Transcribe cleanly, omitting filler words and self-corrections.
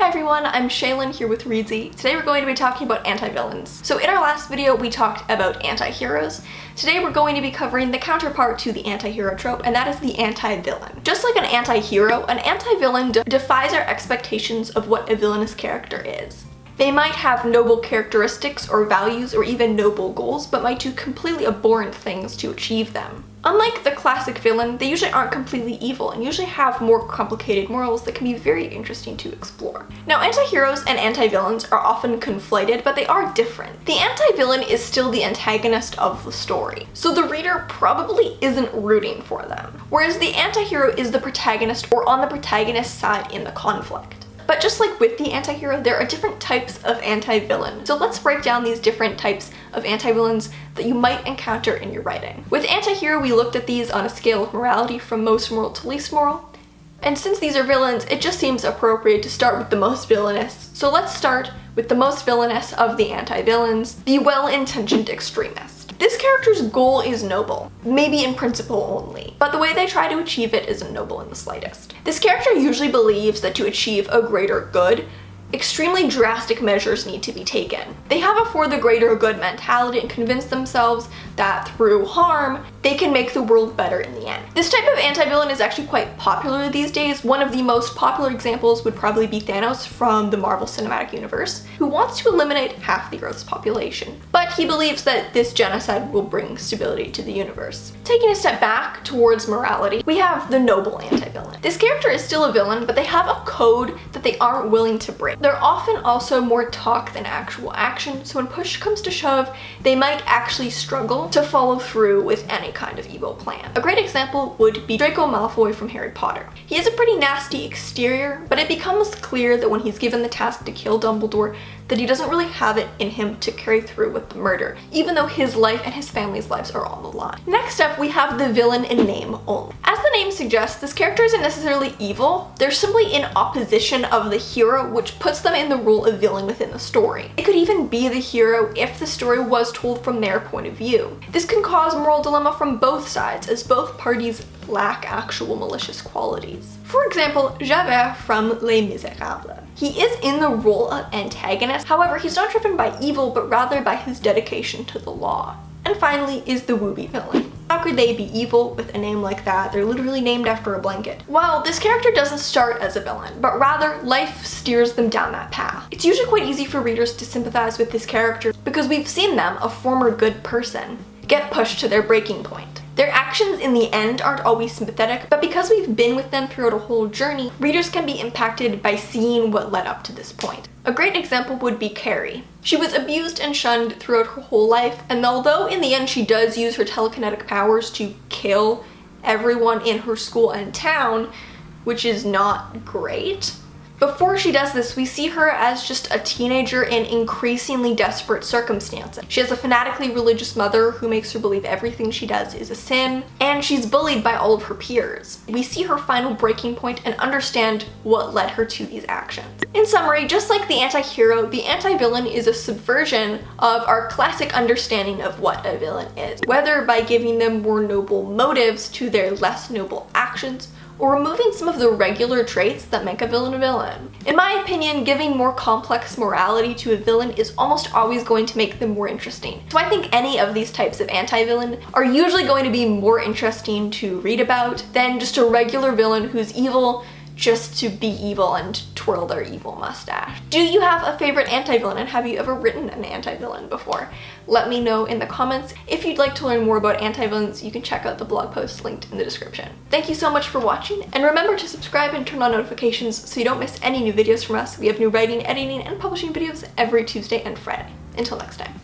Hi everyone, I'm Shaylin here with Reedsy. Today we're going to be talking about anti-villains. So in our last video we talked about anti-heroes. Today we're going to be covering the counterpart to the anti-hero trope, and that is the anti-villain. Just like an anti-hero, an anti-villain defies our expectations of what a villainous character is. They might have noble characteristics or values or even noble goals, but might do completely abhorrent things to achieve them. Unlike the classic villain, they usually aren't completely evil and usually have more complicated morals that can be very interesting to explore. Now, anti-heroes and anti-villains are often conflated, but they are different. The anti-villain is still the antagonist of the story, so the reader probably isn't rooting for them, whereas the anti-hero is the protagonist or on the protagonist's side in the conflict. But just like with the anti-hero, there are different types of anti-villain. So let's break down these different types of anti-villains that you might encounter in your writing. With anti-hero, we looked at these on a scale of morality from most moral to least moral. And since these are villains, it just seems appropriate to start with the most villainous. So let's start with the most villainous of the anti-villains, the well-intentioned extremist. This character's goal is noble, maybe in principle only, but the way they try to achieve it isn't noble in the slightest. This character usually believes that to achieve a greater good, extremely drastic measures need to be taken. They have a for the greater good mentality and convince themselves that through harm, they can make the world better in the end. This type of anti-villain is actually quite popular these days. One of the most popular examples would probably be Thanos from the Marvel Cinematic Universe, who wants to eliminate half the Earth's population. But he believes that this genocide will bring stability to the universe. Taking a step back towards morality, we have the noble anti-villain. This character is still a villain, but they have a code that they aren't willing to break. They're often also more talk than actual action, so when push comes to shove, they might actually struggle to follow through with any kind of evil plan. A great example would be Draco Malfoy from Harry Potter. He has a pretty nasty exterior, but it becomes clear that when he's given the task to kill Dumbledore, that he doesn't really have it in him to carry through with the murder, even though his life and his family's lives are on the line. Next up, we have the villain in name only. As the name suggests, this character isn't necessarily evil, they're simply in opposition of the hero, which puts them in the role of villain within the story. It could even be the hero if the story was told from their point of view. This can cause moral dilemma from both sides, as both parties lack actual malicious qualities. For example, Javert from Les Miserables. He is in the role of antagonist, however, he's not driven by evil, but rather by his dedication to the law. And finally is the woobie villain. How could they be evil with a name like that? They're literally named after a blanket. Well, this character doesn't start as a villain, but rather life steers them down that path. It's usually quite easy for readers to sympathize with this character because we've seen them, a former good person, get pushed to their breaking point. Their actions in the end aren't always sympathetic, but because we've been with them throughout a whole journey, readers can be impacted by seeing what led up to this point. A great example would be Carrie. She was abused and shunned throughout her whole life, and although in the end she does use her telekinetic powers to kill everyone in her school and town, which is not great, before she does this, we see her as just a teenager in increasingly desperate circumstances. She has a fanatically religious mother who makes her believe everything she does is a sin, and she's bullied by all of her peers. We see her final breaking point and understand what led her to these actions. In summary, just like the anti-hero, the anti-villain is a subversion of our classic understanding of what a villain is, whether by giving them more noble motives to their less noble actions, or removing some of the regular traits that make a villain a villain. In my opinion, giving more complex morality to a villain is almost always going to make them more interesting. So I think any of these types of anti-villain are usually going to be more interesting to read about than just a regular villain who's evil just to be evil and twirl their evil mustache. Do you have a favorite anti-villain, and have you ever written an anti-villain before? Let me know in the comments. If you'd like to learn more about anti-villains, you can check out the blog post linked in the description. Thank you so much for watching, and remember to subscribe and turn on notifications so you don't miss any new videos from us. We have new writing, editing, and publishing videos every Tuesday and Friday. Until next time.